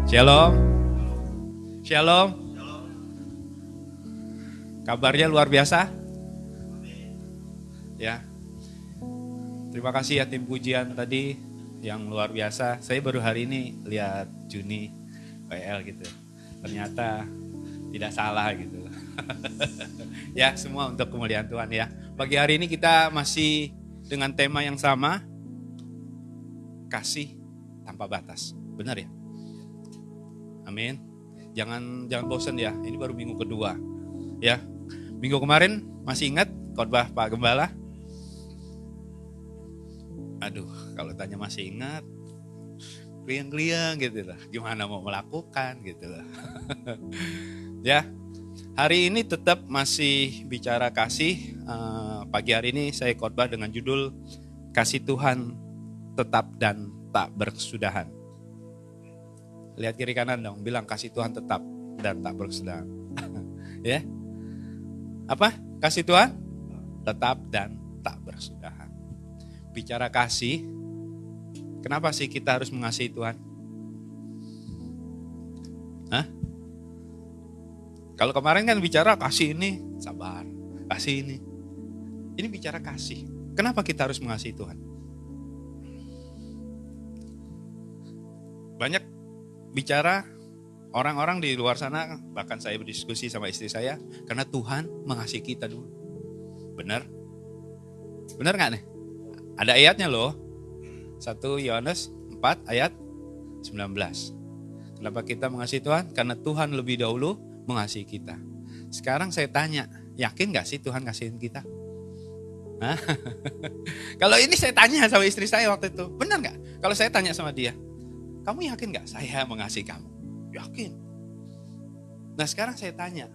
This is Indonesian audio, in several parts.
Shalom. Shalom. Kabarnya luar biasa? Ya. Terima kasih ya tim pujian tadi yang luar biasa. Saya baru hari ini lihat Juni WL gitu. Ternyata tidak salah gitu. Ya, semua untuk kemuliaan Tuhan ya. Pagi hari ini kita masih dengan tema yang sama. Kasih tanpa batas. Benar ya? Amin. Jangan bosan ya. Ini baru minggu kedua. Ya. Minggu kemarin masih ingat khotbah Pak Gembala? Aduh, kalau tanya masih ingat, kliang-kliang gitu lah. Gimana mau melakukan gitu lah. Ya, hari ini tetap masih bicara kasih. Pagi hari ini saya khotbah dengan judul Kasih Tuhan Tetap dan Tak Berkesudahan. Lihat kiri kanan dong, bilang kasih Tuhan tetap dan tak berkesudahan. Ya, apa? Kasih Tuhan tetap dan tak berkesudahan. Bicara kasih, kenapa sih kita harus mengasihi Tuhan? Hah? Kalau kemarin kan bicara kasih ini, sabar, kasih ini. Ini bicara kasih. Kenapa kita harus mengasihi Tuhan? Banyak bicara orang-orang di luar sana, bahkan saya berdiskusi sama istri saya, karena Tuhan mengasihi kita dulu. Benar? Benar gak nih? Ada ayatnya loh. 1 Yohanes 4 ayat 19. Kenapa kita mengasihi Tuhan? Karena Tuhan lebih dahulu mengasihi kita. Sekarang saya tanya, yakin gak sih Tuhan ngasihin kita? Hah? Kalau ini saya tanya sama istri saya waktu itu, benar gak? Kalau saya tanya sama dia, kamu yakin gak saya mengasihi kamu? Yakin. Nah sekarang saya tanya,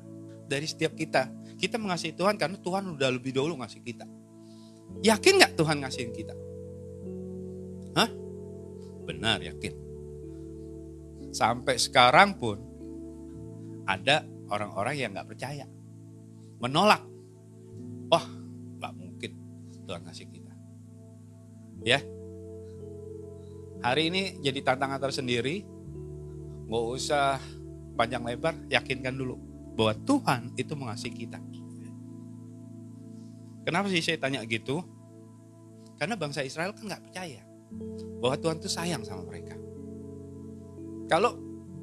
dari setiap kita mengasihi Tuhan karena Tuhan udah lebih dahulu ngasih kita. Yakin gak Tuhan ngasihin kita? Hah? Benar, yakin. Sampai sekarang pun ada orang-orang yang gak percaya. Menolak. Wah, gak mungkin Tuhan ngasih kita. Ya. Hari ini jadi tantangan tersendiri. Gak usah panjang lebar, yakinkan dulu bahwa Tuhan itu mengasihi kita. Kenapa sih saya tanya gitu? Karena bangsa Israel kan gak percaya bahwa Tuhan itu sayang sama mereka. Kalau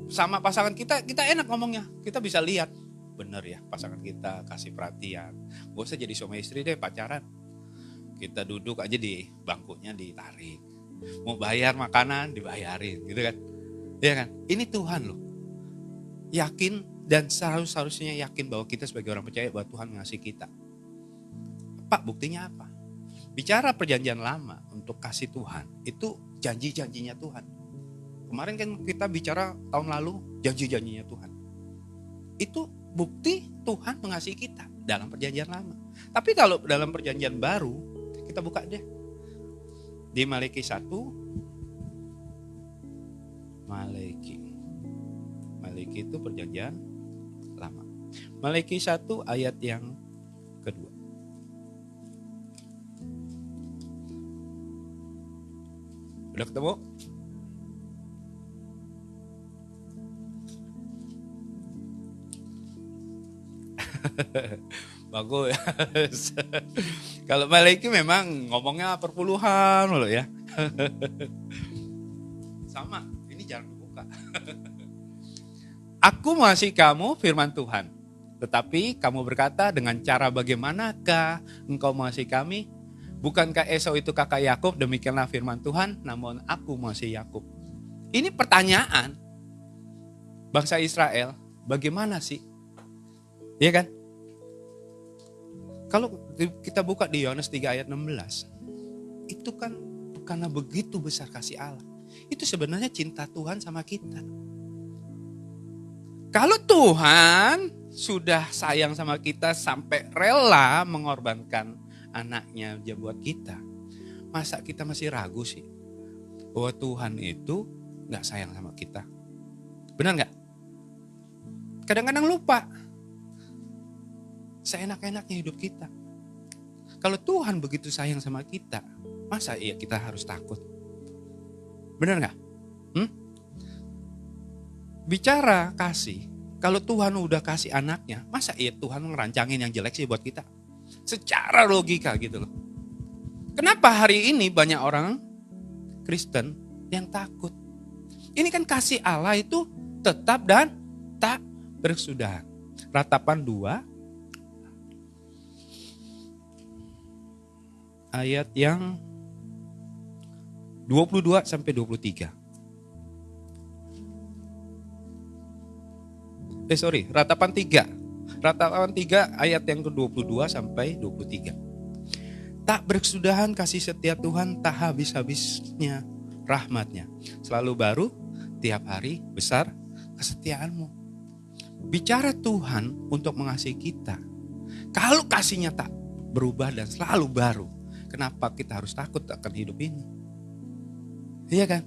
sama pasangan kita enak ngomongnya. Kita bisa lihat, bener ya pasangan kita kasih perhatian. Gak usah jadi suami istri deh, pacaran. Kita duduk aja di bangkunya ditarik. Mau bayar makanan dibayarin gitu kan. Ya kan? Ini Tuhan loh. Yakin dan seharusnya yakin bahwa kita sebagai orang percaya bahwa Tuhan mengasihi kita. Pak, buktinya apa? Bicara perjanjian lama untuk kasih Tuhan, itu janji-janjinya Tuhan. Kemarin kan kita bicara tahun lalu, janji-janjinya Tuhan. Itu bukti Tuhan mengasihi kita dalam perjanjian lama. Tapi kalau dalam perjanjian baru, kita buka deh. Di Malaki 1, Malaki itu perjanjian lama. Malaki 1 ayat yang kedua. Udah ketemu? Bagus. Kalau Malaki memang ngomongnya perpuluhan loh ya. Sama, ini jarang dibuka. Aku mengasihi kamu, firman Tuhan. Tetapi kamu berkata, dengan cara bagaimanakah engkau mengasihi kami? Bukankah Esau itu kakak Yakub? Demikianlah firman Tuhan, namun aku mengasihi Yakub. Ini pertanyaan bangsa Israel, bagaimana sih? Iya kan? Kalau kita buka di Yohanes 3 ayat 16, itu kan karena begitu besar kasih Allah. Itu sebenarnya cinta Tuhan sama kita. Kalau Tuhan sudah sayang sama kita sampai rela mengorbankan anaknya aja buat kita, masa kita masih ragu sih bahwa Tuhan itu gak sayang sama kita? Benar gak? Kadang-kadang lupa seenak-enaknya hidup kita. Kalau Tuhan begitu sayang sama kita, masa iya kita harus takut? Benar gak? bicara kasih, kalau Tuhan udah kasih anaknya, masa iya Tuhan ngerancangin yang jelek sih buat kita? Secara logika gitu loh. Kenapa hari ini banyak orang Kristen yang takut? Ini kan kasih Allah itu tetap dan tak berkesudahan. Ratapan 2 ayat yang 22 sampai 23. Ratapan 3. Ratapan 3 ayat yang ke-22 sampai 23. Tak berkesudahan kasih setia Tuhan, tak habis-habisnya rahmatnya. Selalu baru, tiap hari besar kesetiaanmu. Bicara Tuhan untuk mengasihi kita. Kalau kasihnya tak berubah dan selalu baru, kenapa kita harus takut akan hidup ini? Iya kan?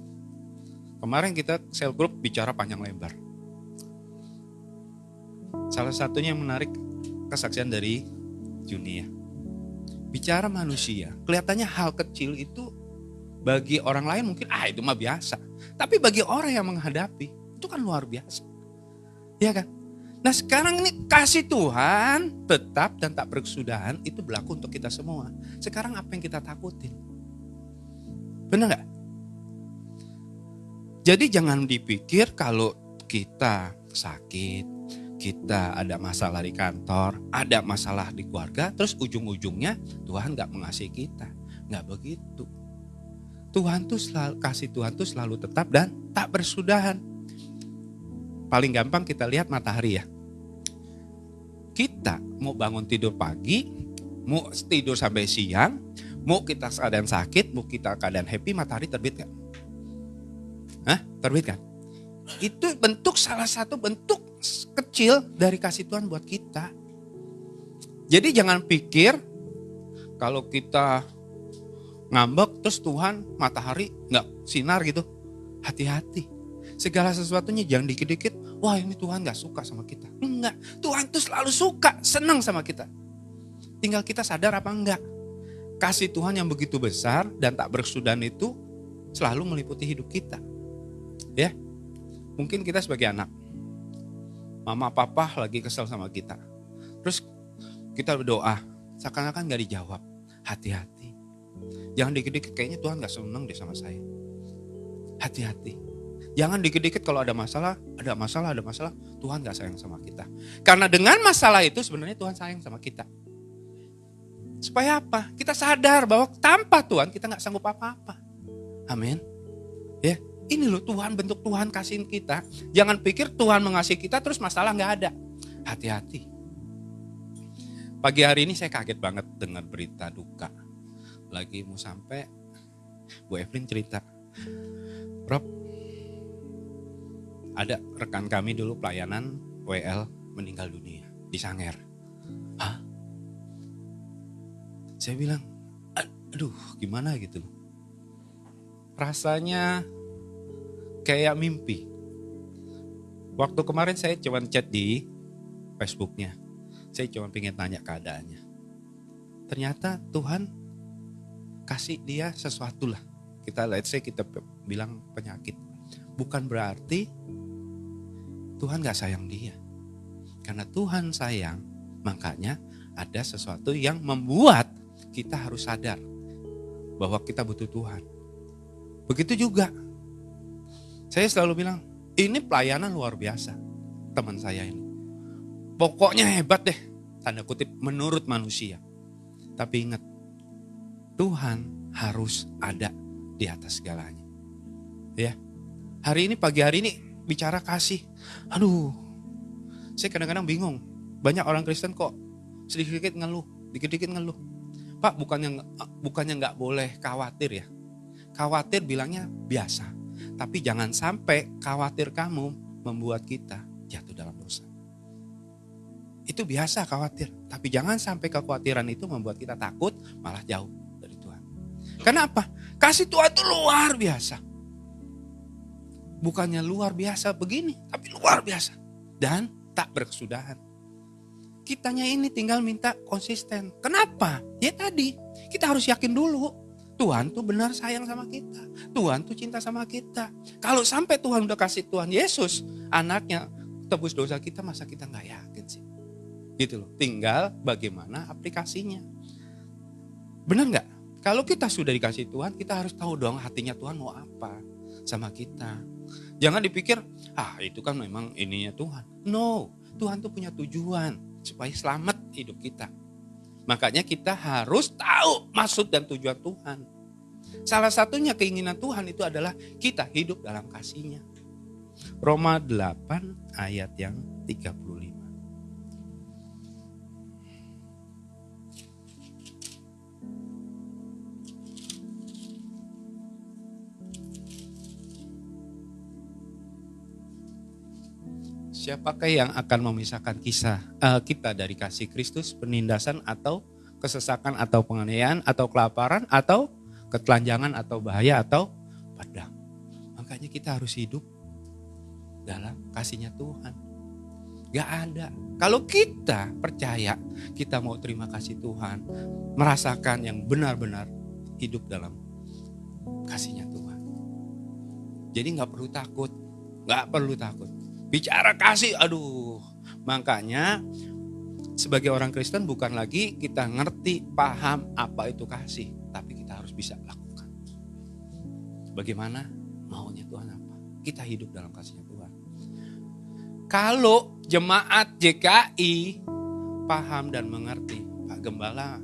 Kemarin kita cell group bicara panjang lebar. Salah satunya yang menarik kesaksian dari Junia. Bicara manusia, kelihatannya hal kecil itu bagi orang lain mungkin itu mah biasa. Tapi bagi orang yang menghadapi, itu kan luar biasa. Iya kan? Nah sekarang ini kasih Tuhan tetap dan tak berkesudahan itu berlaku untuk kita semua. Sekarang apa yang kita takutin? Benar gak? Jadi jangan dipikir kalau kita sakit, kita ada masalah di kantor, ada masalah di keluarga, terus ujung-ujungnya Tuhan gak mengasihi kita. Gak begitu. Kasih Tuhan tuh selalu tetap dan tak berkesudahan. Paling gampang kita lihat matahari ya. Kita mau bangun tidur pagi, mau tidur sampai siang, mau kita keadaan sakit, mau kita keadaan happy, matahari terbit gak? Terbit kan? Itu salah satu bentuk kecil dari kasih Tuhan buat kita. Jadi jangan pikir kalau kita ngambek terus Tuhan matahari gak sinar gitu. Hati-hati. Segala sesuatunya jangan dikit-dikit, wah ini Tuhan gak suka sama kita. Enggak, Tuhan tuh selalu suka, senang sama kita. Tinggal kita sadar apa enggak. Kasih Tuhan yang begitu besar dan tak berkesudahan itu selalu meliputi hidup kita. Ya, mungkin kita sebagai anak, mama papa lagi kesel sama kita. Terus kita berdoa, seakan-akan gak dijawab. Hati-hati. Jangan dikit-dikit kayaknya Tuhan gak senang deh sama saya. Hati-hati. Jangan dikit-dikit kalau ada masalah, Tuhan gak sayang sama kita. Karena dengan masalah itu sebenarnya Tuhan sayang sama kita. Supaya apa? Kita sadar bahwa tanpa Tuhan kita gak sanggup apa-apa. Amin. Ya, ini loh Tuhan, bentuk Tuhan kasihin kita. Jangan pikir Tuhan mengasihi kita terus masalah gak ada. Hati-hati. Pagi hari ini saya kaget banget dengar berita duka. Lagi mau sampai, Bu Evelyn cerita. Rob, ada rekan kami dulu pelayanan WL meninggal dunia di Sanger. Hah? Saya bilang, aduh gimana gitu. Rasanya kayak mimpi. Waktu kemarin saya cuma chat di Facebooknya. Saya cuma pengen tanya keadaannya. Ternyata Tuhan kasih dia sesuatu lah. Kita bilang penyakit. Bukan berarti Tuhan gak sayang dia. Karena Tuhan sayang, makanya ada sesuatu yang membuat kita harus sadar bahwa kita butuh Tuhan. Begitu juga. Saya selalu bilang, ini pelayanan luar biasa teman saya ini. Pokoknya hebat deh, tanda kutip menurut manusia. Tapi ingat, Tuhan harus ada di atas segalanya. Ya, pagi hari ini bicara kasih. Aduh, saya kadang-kadang bingung. Banyak orang Kristen kok sedikit-sedikit ngeluh, dikit-dikit ngeluh. Pak, bukannya nggak boleh khawatir ya. Khawatir bilangnya biasa. Tapi jangan sampai khawatir kamu membuat kita jatuh dalam dosa. Itu biasa khawatir. Tapi jangan sampai kekhawatiran itu membuat kita takut malah jauh dari Tuhan. Kenapa? Kasih Tuhan itu luar biasa. Bukannya luar biasa begini, tapi luar biasa. Dan tak berkesudahan. Kitanya ini tinggal minta konsisten. Kenapa? Ya tadi, kita harus yakin dulu. Tuhan tuh benar sayang sama kita. Tuhan tuh cinta sama kita. Kalau sampai Tuhan udah kasih Tuhan Yesus, anaknya, tebus dosa kita, masa kita gak yakin sih? Gitu loh. Tinggal bagaimana aplikasinya. Benar gak? Kalau kita sudah dikasih Tuhan, kita harus tahu dong hatinya Tuhan mau apa sama kita. Jangan dipikir, itu kan memang ininya Tuhan. No, Tuhan tuh punya tujuan supaya selamat hidup kita. Makanya kita harus tahu maksud dan tujuan Tuhan. Salah satunya keinginan Tuhan itu adalah kita hidup dalam kasih-Nya. Roma 8 ayat yang 35. Siapakah yang akan memisahkan kita dari kasih Kristus, penindasan atau kesesakan atau penganiayaan atau kelaparan atau ketelanjangan atau bahaya atau pedang. Makanya kita harus hidup dalam kasih-Nya Tuhan. Gak ada. Kalau kita percaya, kita mau terima kasih Tuhan, merasakan yang benar-benar hidup dalam kasih-Nya Tuhan. Jadi gak perlu takut. Gak perlu takut. Bicara kasih, makanya sebagai orang Kristen bukan lagi kita ngerti, paham apa itu kasih, tapi kita harus bisa lakukan. Bagaimana maunya Tuhan apa? Kita hidup dalam kasih-Nya Tuhan. Kalau jemaat JKI paham dan mengerti, Pak Gembala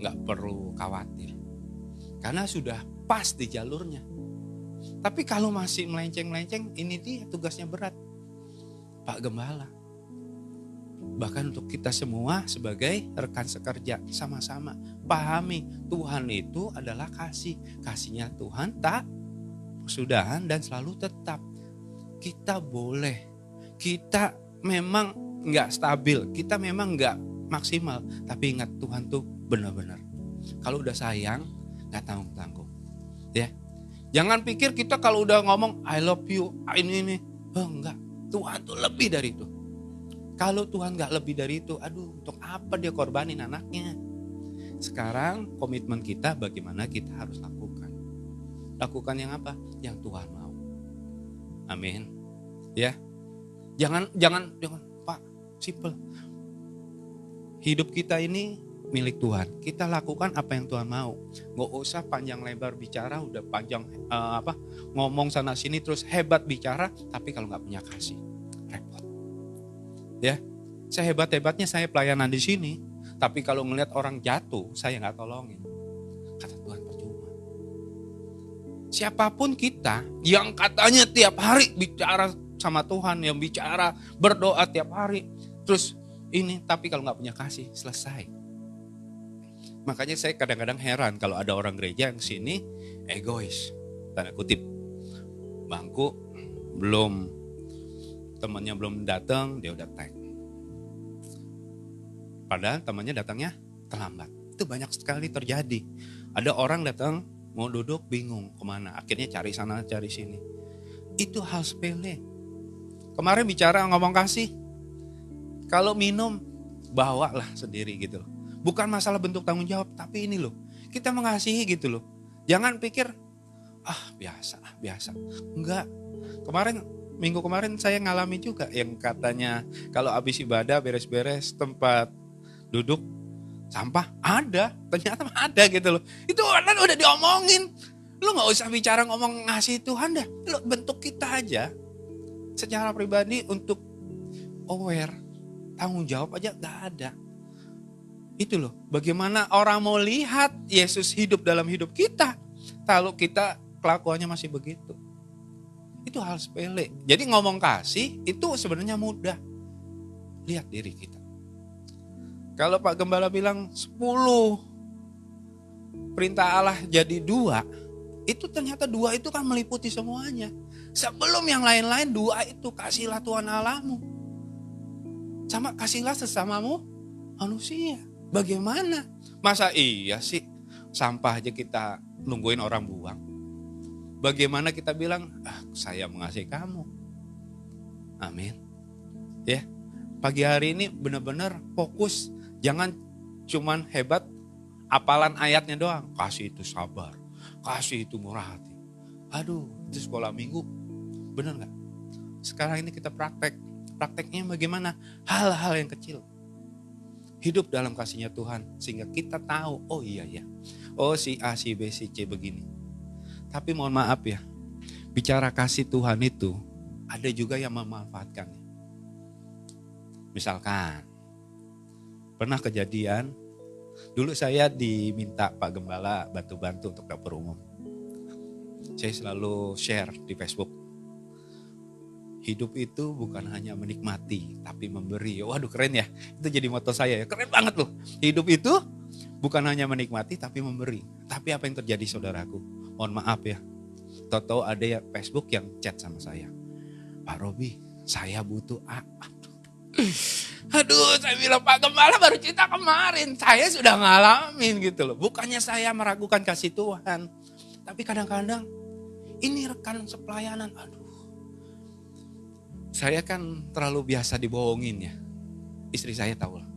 nggak perlu khawatir, karena sudah pas di jalurnya. Tapi kalau masih melenceng-melenceng, ini dia tugasnya berat, Pak Gembala. Bahkan untuk kita semua sebagai rekan sekerja, sama-sama pahami Tuhan itu adalah kasih. Kasih-Nya Tuhan tak persudahan dan selalu tetap. Kita boleh, kita memang gak stabil, kita memang gak maksimal. Tapi ingat Tuhan tuh benar-benar. Kalau udah sayang, gak tanggung-tanggung. Ya. Jangan pikir kita kalau udah ngomong I love you, ini. Enggak, Tuhan tuh lebih dari itu. Kalau Tuhan gak lebih dari itu, untuk apa dia korbanin anaknya? Sekarang komitmen kita bagaimana kita harus lakukan. Lakukan yang apa? Yang Tuhan mau. Amin. Ya. Jangan Pak, simple. Hidup kita ini milik Tuhan. Kita lakukan apa yang Tuhan mau. Gak usah panjang lebar bicara, udah panjang ngomong sana sini terus hebat bicara, tapi kalau gak punya kasih, repot. Ya, sehebat-hebatnya saya pelayanan di sini, tapi kalau ngelihat orang jatuh, saya nggak tolongin. Kata Tuhan percuma. Siapapun kita yang katanya tiap hari bicara sama Tuhan, yang bicara berdoa tiap hari, terus ini, tapi kalau nggak punya kasih, selesai. Makanya saya kadang-kadang heran kalau ada orang gereja yang sini egois, tanda kutip, bangku belum, temannya belum datang, dia udah tag. Padahal temannya datangnya terlambat. Itu banyak sekali terjadi. Ada orang datang mau duduk bingung kemana. Akhirnya cari sana cari sini. Itu hal sepele. Kemarin bicara ngomong kasih. Kalau minum bawalah sendiri gitu loh. Bukan masalah bentuk tanggung jawab. Tapi ini loh. Kita mengasihi gitu loh. Jangan pikir biasa. Enggak. Minggu kemarin saya ngalami juga yang katanya kalau habis ibadah beres-beres tempat duduk sampah ada, ternyata ada gitu loh. Itu kan udah diomongin. Lu gak usah bicara ngomong ngasih Tuhan dah. Lu bentuk kita aja secara pribadi untuk aware, tanggung jawab aja gak ada. Itu loh, bagaimana orang mau lihat Yesus hidup dalam hidup kita kalau kita kelakuannya masih begitu. Itu hal sepele. Jadi ngomong kasih itu sebenarnya mudah. Lihat diri kita. Kalau Pak Gembala bilang 10 perintah Allah jadi 2, itu ternyata 2 itu kan meliputi semuanya. Sebelum yang lain-lain 2 itu kasihlah Tuhan Allahmu. Sama kasihlah sesamamu manusia. Bagaimana? Masa iya sih sampah aja kita nungguin orang buang. Bagaimana kita bilang, saya mengasihi kamu. Amin. Ya, pagi hari ini benar-benar fokus. Jangan cuman hebat, hafalan ayatnya doang. Kasih itu sabar, kasih itu murah hati. Aduh, itu sekolah minggu, bener gak? Sekarang ini kita prakteknya bagaimana? Hal-hal yang kecil. Hidup dalam kasihnya Tuhan, sehingga kita tahu, oh iya ya, oh si A, si B, si C begini. Tapi mohon maaf ya, bicara kasih Tuhan itu, ada juga yang memanfaatkannya. Misalkan, pernah kejadian, dulu saya diminta Pak Gembala bantu-bantu untuk dapur umum. Saya selalu share di Facebook. Hidup itu bukan hanya menikmati, tapi memberi. Waduh keren ya, itu jadi moto saya ya, keren banget loh. Hidup itu bukan hanya menikmati, tapi memberi. Tapi apa yang terjadi saudaraku? Mohon maaf ya, tahu-tahu ada ya Facebook yang chat sama saya. Pak Robi, saya butuh A. Aduh, saya bilang Pak Gembala baru cerita kemarin. Saya sudah ngalamin gitu loh. Bukannya saya meragukan kasih Tuhan. Tapi kadang-kadang ini rekan sepelayanan. Aduh, saya kan terlalu biasa dibohongin ya. Istri saya tahu lah.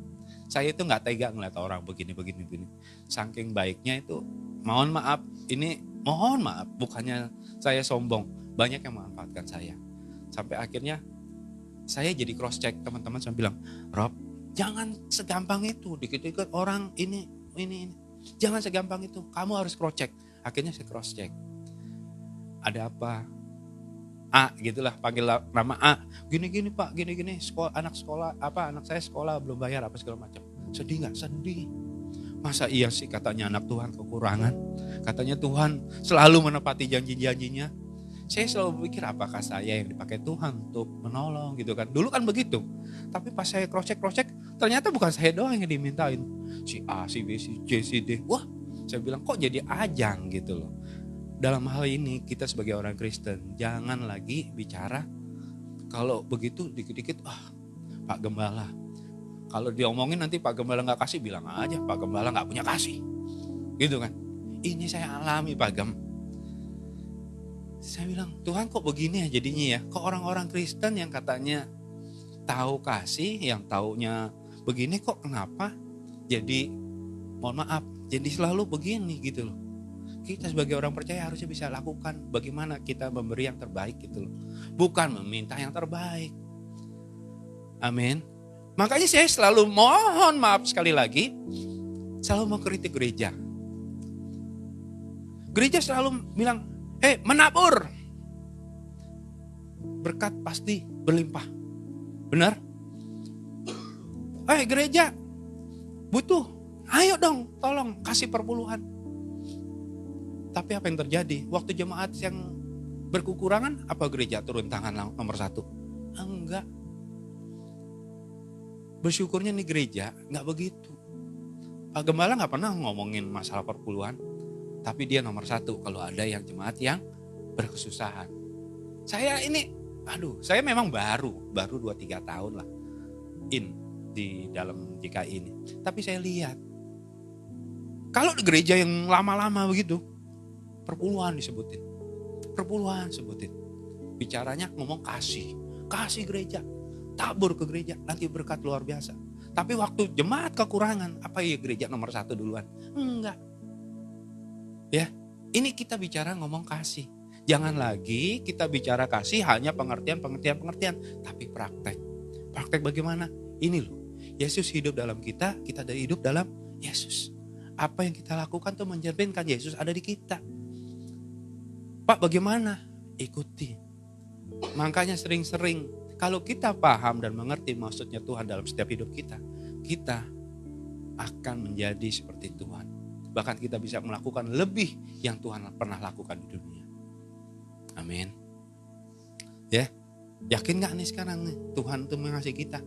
Saya itu gak tega ngeliat orang begini. Saking baiknya itu, mohon maaf. Bukannya saya sombong. Banyak yang memanfaatkan saya. Sampai akhirnya saya jadi cross check, teman-teman saya bilang, Rob, jangan segampang itu, dikit-dikit orang ini. Jangan segampang itu, kamu harus cross check. Akhirnya saya cross check. Ada apa? A gitulah, panggil nama A. Gini Pak, gini. Anak saya sekolah belum bayar apa segala macam. Sedih gak? Sedih. Masa iya sih katanya anak Tuhan kekurangan? Katanya Tuhan selalu menepati janji-janjinya. Saya selalu berpikir apakah saya yang dipakai Tuhan untuk menolong gitu kan. Dulu kan begitu. Tapi pas saya cross check, ternyata bukan saya doang yang dimintain. Si A, si B, si C, si D. Wah, saya bilang kok jadi ajang gitu loh. Dalam hal ini kita sebagai orang Kristen jangan lagi bicara kalau begitu dikit-dikit Pak Gembala. Kalau diomongin nanti Pak Gembala gak kasih, bilang aja Pak Gembala gak punya kasih. Gitu kan. Ini saya alami Pak Gem. Saya bilang, Tuhan kok begini ya jadinya ya? Kok orang-orang Kristen yang katanya tahu kasih, yang taunya begini kok kenapa jadi, mohon maaf, jadi selalu begini gitu loh. Kita sebagai orang percaya harusnya bisa lakukan bagaimana kita memberi yang terbaik gitu loh. Bukan meminta yang terbaik. Amin. Makanya saya selalu mohon maaf sekali lagi, selalu mengkritik gereja. Gereja selalu bilang, menabur. Berkat pasti berlimpah. Benar? Gereja butuh. Ayo dong, tolong kasih perpuluhan. Tapi apa yang terjadi? Waktu jemaat yang berkekurangan, apa gereja turun tangan nomor 1? Enggak. Bersyukurnya nih gereja enggak begitu. Pak Gembala enggak pernah ngomongin masalah perpuluhan. Tapi dia nomor 1 kalau ada yang jemaat yang berkesusahan. Saya ini, saya memang baru 2-3 tahun lah di dalam GKI ini. Tapi saya lihat, kalau di gereja yang lama-lama begitu, perpuluhan disebutin. Bicaranya ngomong kasih gereja, tabur ke gereja, nanti berkat luar biasa. Tapi waktu jemaat kekurangan, apa ya gereja nomor 1 duluan? Enggak. Ya, ini kita bicara ngomong kasih. Jangan lagi kita bicara kasih hanya pengertian, tapi praktek. Praktek bagaimana? Ini loh, Yesus hidup dalam kita hidup dalam Yesus. Apa yang kita lakukan tuh mencerminkan Yesus ada di kita. Pak, bagaimana? Ikuti. Makanya sering-sering kalau kita paham dan mengerti maksudnya Tuhan dalam setiap hidup kita akan menjadi seperti Tuhan. Bahkan kita bisa melakukan lebih yang Tuhan pernah lakukan di dunia. Amin. Ya, yakin gak nih sekarang nih Tuhan itu mengasihi kita?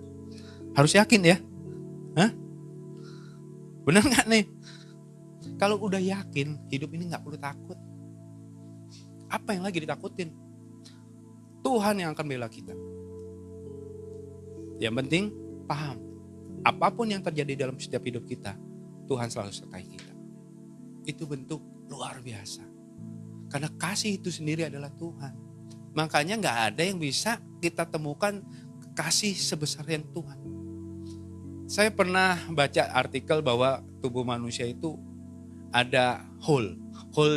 Harus yakin ya. Hah? Benar gak nih? Kalau udah yakin, hidup ini gak perlu takut. Apa yang lagi ditakutin? Tuhan yang akan bela kita. Yang penting paham, apapun yang terjadi dalam setiap hidup kita, Tuhan selalu sertai kita. Itu bentuk luar biasa. Karena kasih itu sendiri adalah Tuhan. Makanya gak ada yang bisa kita temukan kasih sebesar yang Tuhan. Saya pernah baca artikel bahwa tubuh manusia itu ada hole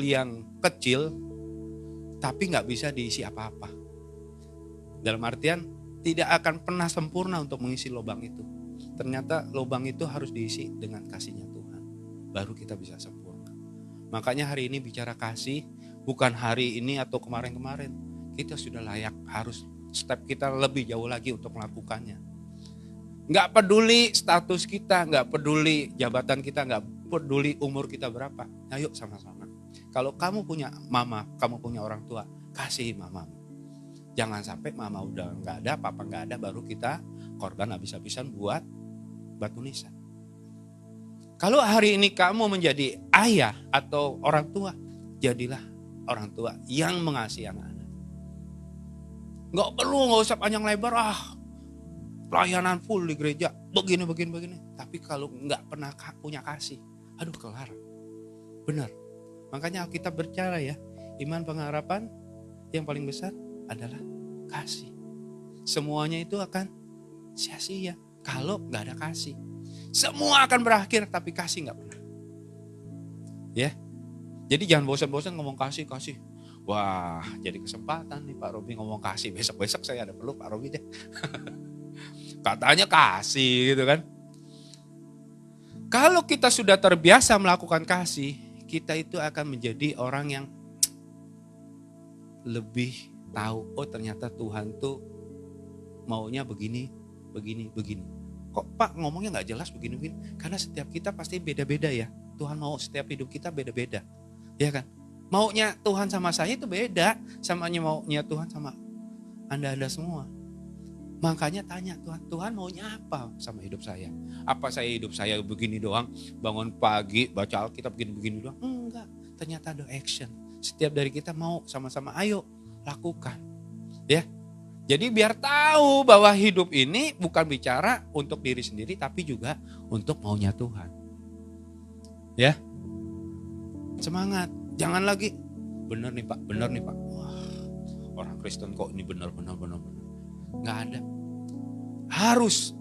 yang kecil tapi nggak bisa diisi apa-apa. Dalam artian tidak akan pernah sempurna untuk mengisi lubang itu. Ternyata lubang itu harus diisi dengan kasihnya Tuhan. Baru kita bisa sempurna. Makanya hari ini bicara kasih, bukan hari ini atau kemarin-kemarin. Kita sudah layak, harus step kita lebih jauh lagi untuk melakukannya. Nggak peduli status kita, nggak peduli jabatan kita, nggak peduli umur kita berapa. Ayo sama-sama. Kalau kamu punya mama, kamu punya orang tua, kasih mamamu. Jangan sampai mama udah nggak ada, papa nggak ada, baru kita korban habis-habisan buat batu nisan. Kalau hari ini kamu menjadi ayah atau orang tua, jadilah orang tua yang mengasihi anak-anak. Nggak usah panjang lebar, pelayanan full di gereja, begini. Tapi kalau nggak pernah punya kasih, aduh kelar. Benar. Makanya Alkitab berbicara ya, iman pengharapan yang paling besar adalah kasih. Semuanya itu akan sia-sia kalau nggak ada kasih. Semua akan berakhir tapi kasih nggak pernah. Ya, jadi jangan bosan-bosan ngomong kasih. Wah, jadi kesempatan nih Pak Robi ngomong kasih. Besok saya ada perlu Pak Robi deh. Katanya kasih gitu kan. Kalau kita sudah terbiasa melakukan kasih, kita itu akan menjadi orang yang lebih tahu, oh ternyata Tuhan tuh maunya begini. Kok Pak ngomongnya gak jelas begini. Karena setiap kita pasti beda-beda ya. Tuhan mau setiap hidup kita beda-beda. Ya kan? Maunya Tuhan sama saya itu beda. Samanya maunya Tuhan sama Anda semua. Makanya tanya Tuhan maunya apa sama hidup saya? Apa hidup saya begini doang? Bangun pagi, baca Alkitab begini doang? Enggak. Ternyata ada action. Setiap dari kita mau sama-sama ayo lakukan. Ya. Jadi biar tahu bahwa hidup ini bukan bicara untuk diri sendiri tapi juga untuk maunya Tuhan. Ya. Semangat. Jangan lagi benar nih Pak. Wah, orang Kristen kok ini benar. Enggak ada. Harus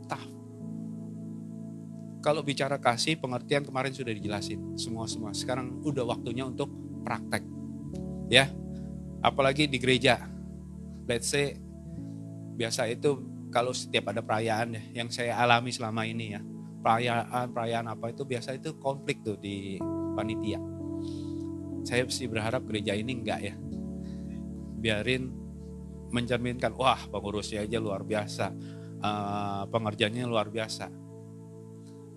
tough. Kalau bicara kasih, pengertian kemarin sudah dijelasin semua. Sekarang udah waktunya untuk praktek. Ya. Apalagi di gereja. Let's say biasa itu kalau setiap ada perayaan ya, yang saya alami selama ini ya, perayaan apa itu biasa itu konflik tuh di panitia. Saya sih berharap gereja ini enggak ya, biarin mencerminkan wah pengurusnya aja luar biasa, pengerjanya luar biasa,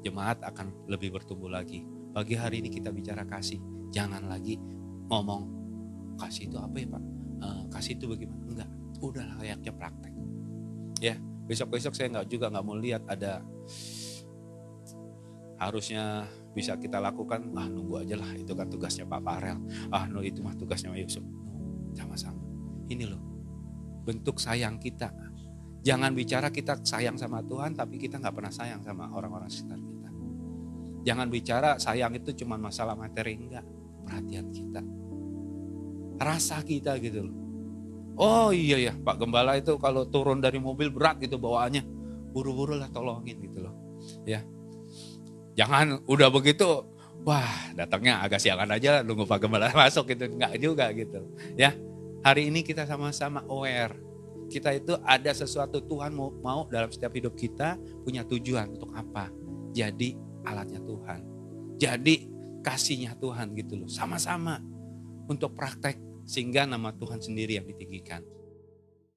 jemaat akan lebih bertumbuh lagi. Pagi hari ini kita bicara kasih, jangan lagi ngomong kasih itu apa ya Pak, kasih itu bagaimana, enggak. Udah layaknya praktek. Ya, besok saya nggak mau lihat ada harusnya bisa kita lakukan. Nunggu aja lah, itu kan tugasnya Pak Farel. Itu mah tugasnya Pak Yusuf. Sama-sama. Ini loh, bentuk sayang kita. Jangan bicara kita sayang sama Tuhan, tapi kita nggak pernah sayang sama orang-orang sekitar kita. Jangan bicara sayang itu cuma masalah materi, enggak. Perhatian kita, rasa kita gitu loh. Oh iya ya Pak Gembala itu kalau turun dari mobil berat gitu bawaannya, buru-buru lah tolongin gitu loh. Ya, jangan udah begitu, wah datangnya agak siangan aja nunggu Pak Gembala masuk gitu, enggak juga gitu. Ya, hari ini kita sama-sama aware, kita itu ada sesuatu Tuhan mau dalam setiap hidup kita, punya tujuan untuk apa? Jadi alatnya Tuhan, jadi kasihnya Tuhan gitu loh, sama-sama untuk praktek. Sehingga nama Tuhan sendiri yang ditinggikan.